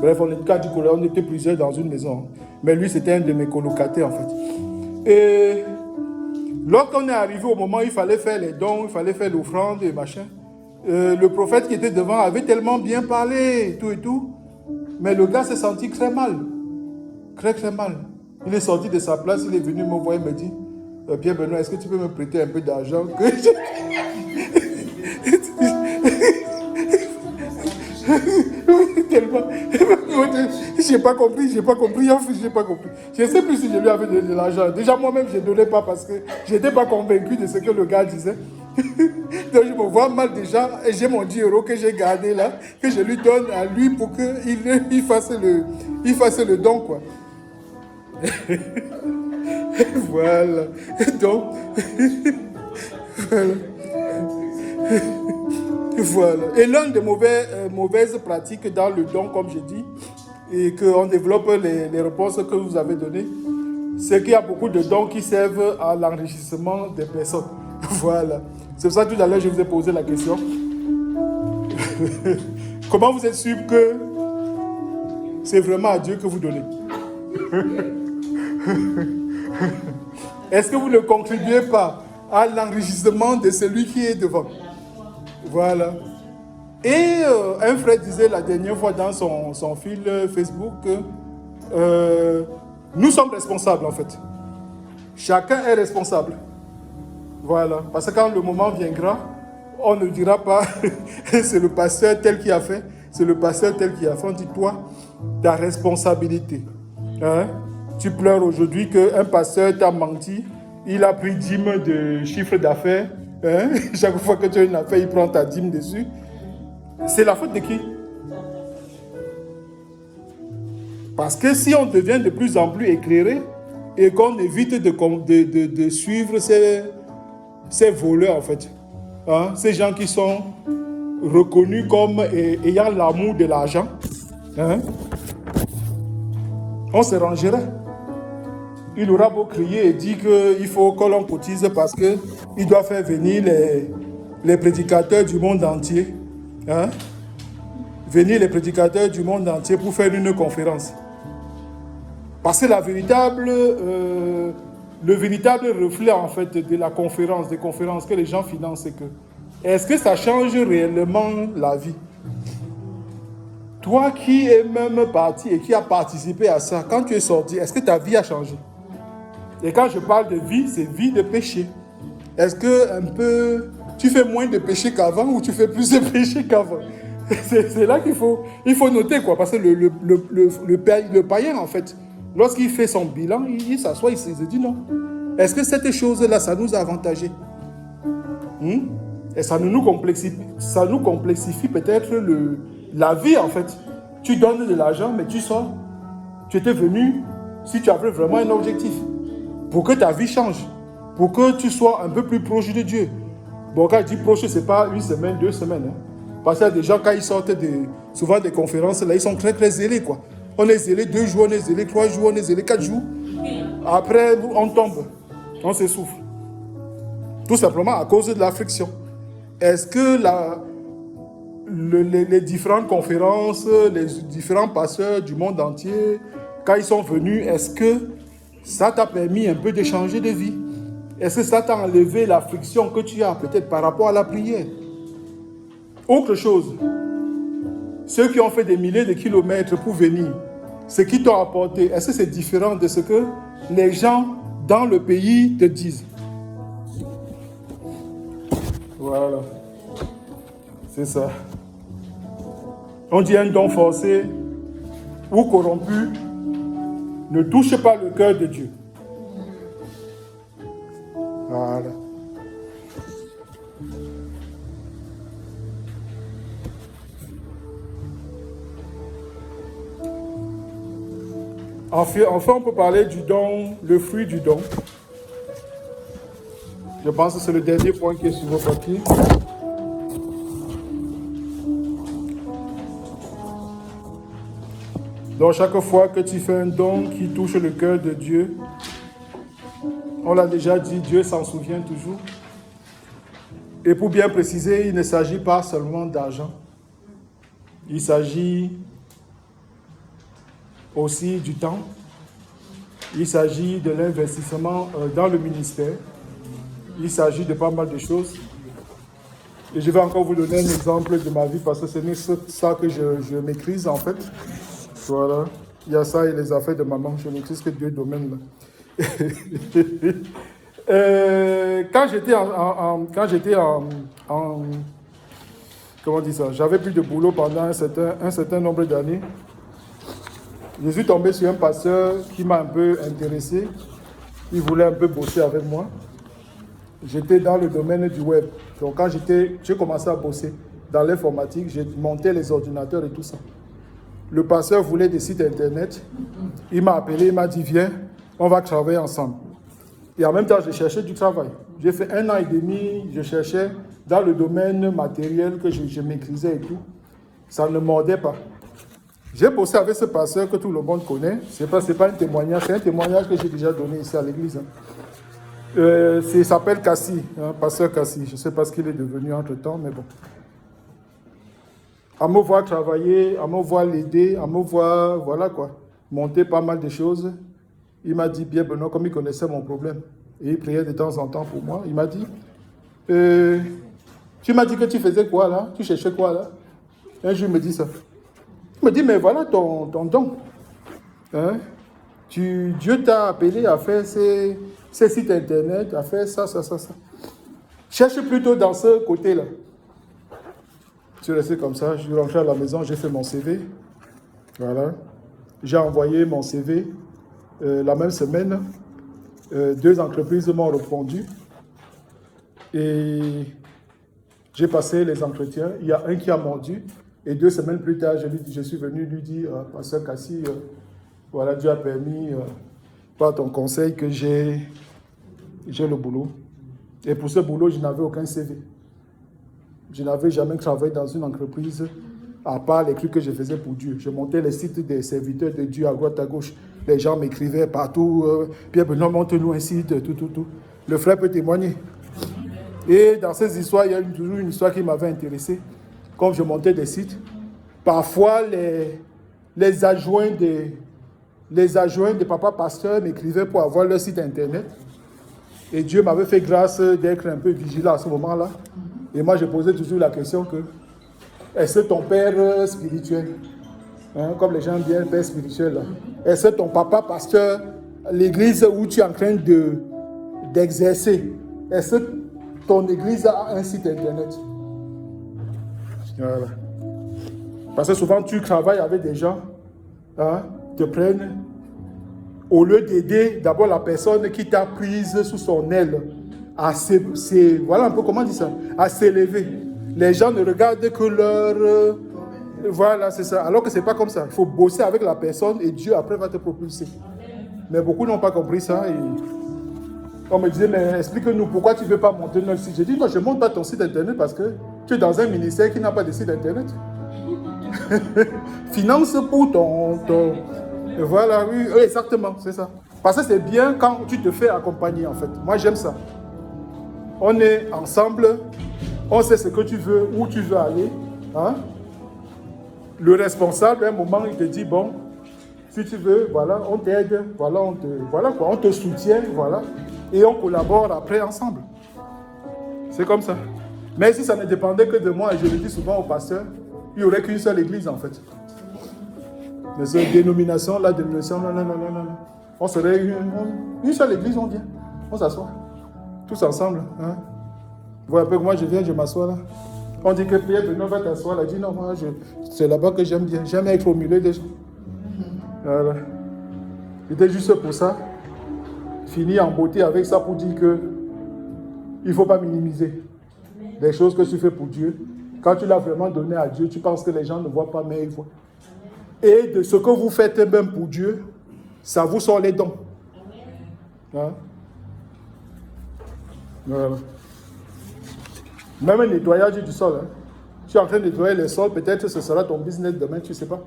Bref, on était plusieurs dans une maison. Mais lui, c'était un de mes colocataires en fait. Et lorsqu'on est arrivé au moment où il fallait faire les dons, il fallait faire l'offrande et machin, le prophète qui était devant avait tellement bien parlé et tout. Mais le gars s'est senti très mal. Très mal. Il est sorti de sa place, il est venu me voir et me dit Pierre Benoît, est-ce que tu peux me prêter un peu d'argent que tellement. J'ai pas compris. Je ne sais plus si je lui avais donné de l'argent. Déjà, moi-même, je ne donnais pas parce que je n'étais pas convaincu de ce que le gars disait. Donc, je me vois mal déjà. Et j'ai mon 10 € que j'ai gardé là, que je lui donne à lui pour qu'il fasse le don, quoi. Voilà. Donc, voilà. Et l'une des mauvaises pratiques dans le don, comme j'ai dit, et qu'on développe les réponses que vous avez données, c'est qu'il y a beaucoup de dons qui servent à l'enrichissement des personnes. Voilà. C'est pour ça que tout à l'heure, je vous ai posé la question. Comment vous êtes sûr que c'est vraiment à Dieu que vous donnez? Est-ce que vous ne contribuez pas à l'enrichissement de celui qui est devant? Voilà. Et un frère disait la dernière fois dans son fil Facebook que nous sommes responsables en fait. Chacun est responsable. Voilà. Parce que quand le moment viendra, on ne dira pas c'est le pasteur tel qui a fait, c'est le pasteur tel qui a fait. On dit toi, ta responsabilité. Hein? Tu pleures aujourd'hui qu'un pasteur t'a menti, il a pris dîme de chiffre d'affaires. Hein? Chaque fois que tu as une affaire, il prend ta dîme dessus. C'est la faute de qui? Parce que si on devient de plus en plus éclairé et qu'on évite de suivre ces voleurs, en fait, hein? Ces gens qui sont reconnus comme ayant l'amour de l'argent, hein? On se rangerait. Il aura beau crier et dire qu'il faut que l'on cotise parce qu'il doit faire venir les prédicateurs du monde entier. Hein? Venir les prédicateurs du monde entier pour faire une conférence. Parce que le véritable reflet en fait de la conférence, des conférences que les gens financent, c'est que est-ce que ça change réellement la vie? Toi qui es même parti et qui a participé à ça, quand tu es sorti, est-ce que ta vie a changé? Et quand je parle de vie, c'est vie de péché. Est-ce que tu fais moins de péché qu'avant ou tu fais plus de péché qu'avant? C'est là qu'il faut noter, quoi. Parce que le païen, en fait, lorsqu'il fait son bilan, il s'assoit, il se dit non. Est-ce que cette chose-là, ça nous a avantagé? Et ça nous complexifie peut-être la vie, en fait. Tu donnes de l'argent, mais tu sors. Tu étais venu, si tu avais vraiment un objectif, pour que ta vie change. pour que tu sois un peu plus proche de Dieu. Bon, quand je dis proche, ce n'est pas une semaine, 2 semaines. Hein. Parce qu'il y a des gens, quand ils sortent souvent des conférences, là, ils sont très, très zélés, quoi. On est zélé 2 jours, on est zélé 3 jours, on est zélé 4 jours. Après, on tombe, on s'essouffle. Tout simplement à cause de la friction. Est-ce que les différentes conférences, les différents pasteurs du monde entier, quand ils sont venus, est-ce que ça t'a permis un peu de changer de vie? Est-ce que ça t'a enlevé la friction que tu as peut-être par rapport à la prière? Autre chose, ceux qui ont fait des milliers de kilomètres pour venir, ce qu'ils t'ont apporté, est-ce que c'est différent de ce que les gens dans le pays te disent? Voilà, c'est ça. On dit un don forcé ou corrompu ne touche pas le cœur de Dieu. Voilà. Enfin, on peut parler du don, le fruit du don. Je pense que c'est le dernier point qui est sur vos papiers. Donc, chaque fois que tu fais un don qui touche le cœur de Dieu, on l'a déjà dit, Dieu s'en souvient toujours. Et pour bien préciser, il ne s'agit pas seulement d'argent. Il s'agit aussi du temps. Il s'agit de l'investissement dans le ministère. Il s'agit de pas mal de choses. Et je vais encore vous donner un exemple de ma vie parce que ce n'est ça que je maîtrise en fait. Voilà. Il y a ça et les affaires de maman. Je ne maîtrise que 2 domaines là. Quand j'étais en comment on dit ça, j'avais plus de boulot pendant un certain nombre d'années. Je suis tombé sur un pasteur qui m'a un peu intéressé. Il voulait un peu bosser avec moi. J'étais dans le domaine du web. Donc quand j'ai commencé à bosser dans l'informatique, j'ai monté les ordinateurs et tout ça. Le pasteur voulait des sites internet. Il m'a appelé, il m'a dit viens, on va travailler ensemble. Et en même temps, je cherchais du travail. J'ai fait 1 an et demi, je cherchais dans le domaine matériel que je maîtrisais et tout. Ça ne mordait pas. J'ai bossé avec ce pasteur que tout le monde connaît. Ce n'est pas un témoignage, c'est un témoignage que j'ai déjà donné ici à l'église. Il s'appelle Cassie, hein, pasteur Cassie. Je ne sais pas ce qu'il est devenu entre-temps, mais bon. À me voir travailler, à me voir l'aider, à me voir, voilà quoi, monter pas mal de choses. Il m'a dit, bien Benoît, comme il connaissait mon problème, et il priait de temps en temps pour moi, il m'a dit, tu m'as dit que tu faisais quoi là? Tu cherchais quoi là? Un jour, il me dit ça. Il me dit, mais voilà ton don. Hein? Dieu t'a appelé à faire ces sites internet, à faire ça. Cherche plutôt dans ce côté-là. Je suis resté comme ça, je suis rentré à la maison, j'ai fait mon CV. Voilà. J'ai envoyé mon CV la même semaine. 2 entreprises m'ont répondu. Et j'ai passé les entretiens. Il y a un qui a mordu. Et 2 semaines plus tard, je suis venu lui dire, pasteur Cassie, voilà, Dieu a permis, par ton conseil, que j'ai le boulot. Et pour ce boulot, je n'avais aucun CV. Je n'avais jamais travaillé dans une entreprise, à part les trucs que je faisais pour Dieu. Je montais les sites des serviteurs de Dieu à droite, à gauche. Les gens m'écrivaient partout, Pierre Benoît, monte-nous un site, tout. Le frère peut témoigner. Et dans ces histoires, il y a toujours une histoire qui m'avait intéressé. Comme je montais des sites, parfois les adjoints de papa pasteur m'écrivaient pour avoir leur site internet. Et Dieu m'avait fait grâce d'être un peu vigilant à ce moment-là. Et moi, je posais toujours la question que, est-ce que ton père spirituel, hein, comme les gens disent, un père spirituel, là, est-ce que ton papa pasteur, l'église où tu es en train d'exercer, est-ce que ton église a un site internet? Voilà. Parce que souvent, tu travailles avec des gens, hein, te prennent, au lieu d'aider d'abord la personne qui t'a prise sous son aile, voilà un peu comment on dit ça, à s'élever. Les gens ne regardent que leur... voilà, c'est ça. Alors que ce n'est pas comme ça. Il faut bosser avec la personne et Dieu après va te propulser. Mais beaucoup n'ont pas compris ça. On me disait, mais explique-nous pourquoi tu ne veux pas monter notre site. J'ai dit, non, je ne monte pas ton site internet parce que tu es dans un ministère qui n'a pas de site internet. Finance pour ton... Voilà, oui, exactement, c'est ça. Parce que c'est bien quand tu te fais accompagner, en fait. Moi, j'aime ça. On est ensemble, on sait ce que tu veux, où tu veux aller. Hein? Le responsable, à un moment, il te dit, bon, si tu veux, voilà, on t'aide, voilà, on te soutient, voilà. Et on collabore après ensemble. C'est comme ça. Mais si ça ne dépendait que de moi, et je le dis souvent au pasteur, il n'y aurait qu'une seule église, en fait. Mais cette dénomination, la dénomination, non. On serait une seule église, on vient. On s'assoit. Tous ensemble. Hein? Vous voyez un peu que moi, je viens, je m'assois là. On dit que Pierre Benoît va t'asseoir. Elle dit non, moi, c'est là-bas que j'aime bien. J'aime être au milieu des gens. Voilà. C'était juste pour ça. Finir en beauté avec ça pour dire que il ne faut pas minimiser les choses que tu fais pour Dieu. Quand tu l'as vraiment donné à Dieu, tu penses que les gens ne voient pas, mais ils voient. Et de ce que vous faites même pour Dieu, ça vous sort les dons. Hein? Voilà. Même un nettoyage du sol. Hein? Tu es en train de nettoyer les sols, peut-être que ce sera ton business demain, tu ne sais pas.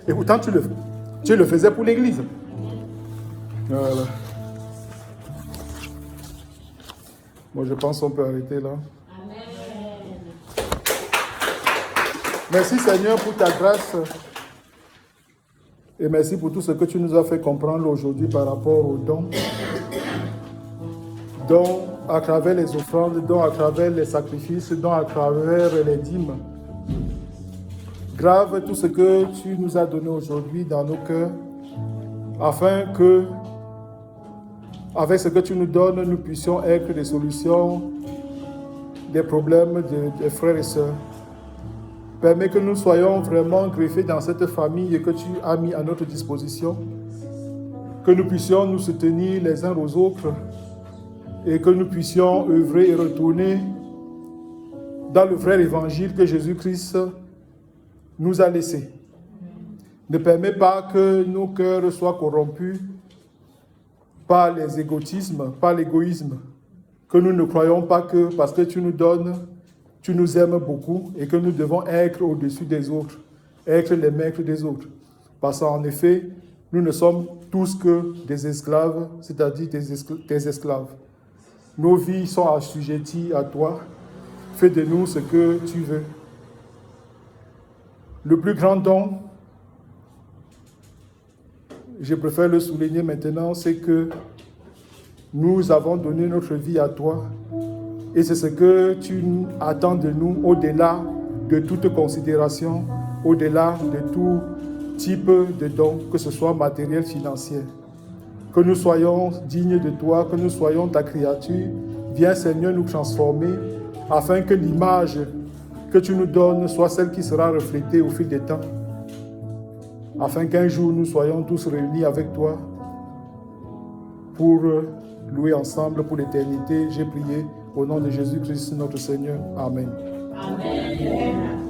Et pourtant, tu le faisais pour l'église. Voilà. Moi, je pense qu'on peut arrêter là. Amen. Merci Seigneur pour ta grâce. Et merci pour tout ce que tu nous as fait comprendre aujourd'hui par rapport aux dons. Dons à travers les offrandes, dons à travers les sacrifices, dons à travers les dîmes. Grave tout ce que tu nous as donné aujourd'hui dans nos cœurs, afin que, avec ce que tu nous donnes, nous puissions être des solutions des problèmes des frères et sœurs. Permets que nous soyons vraiment greffés dans cette famille que tu as mis à notre disposition, que nous puissions nous soutenir les uns aux autres et que nous puissions œuvrer et retourner dans le vrai évangile que Jésus-Christ nous a laissé. Ne permets pas que nos cœurs soient corrompus par les égotismes, par l'égoïsme, que nous ne croyons pas que parce que tu nous donnes, tu nous aimes beaucoup et que nous devons être au-dessus des autres, être les maîtres des autres. Parce qu'en effet, nous ne sommes tous que des esclaves, c'est-à-dire tes esclaves. Nos vies sont assujetties à toi. Fais de nous ce que tu veux. Le plus grand don, je préfère le souligner maintenant, c'est que nous avons donné notre vie à toi. Et c'est ce que tu attends de nous au-delà de toute considération, au-delà de tout type de don, que ce soit matériel, financier. Que nous soyons dignes de toi, que nous soyons ta créature. Viens Seigneur nous transformer afin que l'image que tu nous donnes soit celle qui sera reflétée au fil des temps. Afin qu'un jour nous soyons tous réunis avec toi pour louer ensemble pour l'éternité. J'ai prié au nom de Jésus-Christ notre Seigneur. Amen. Amen.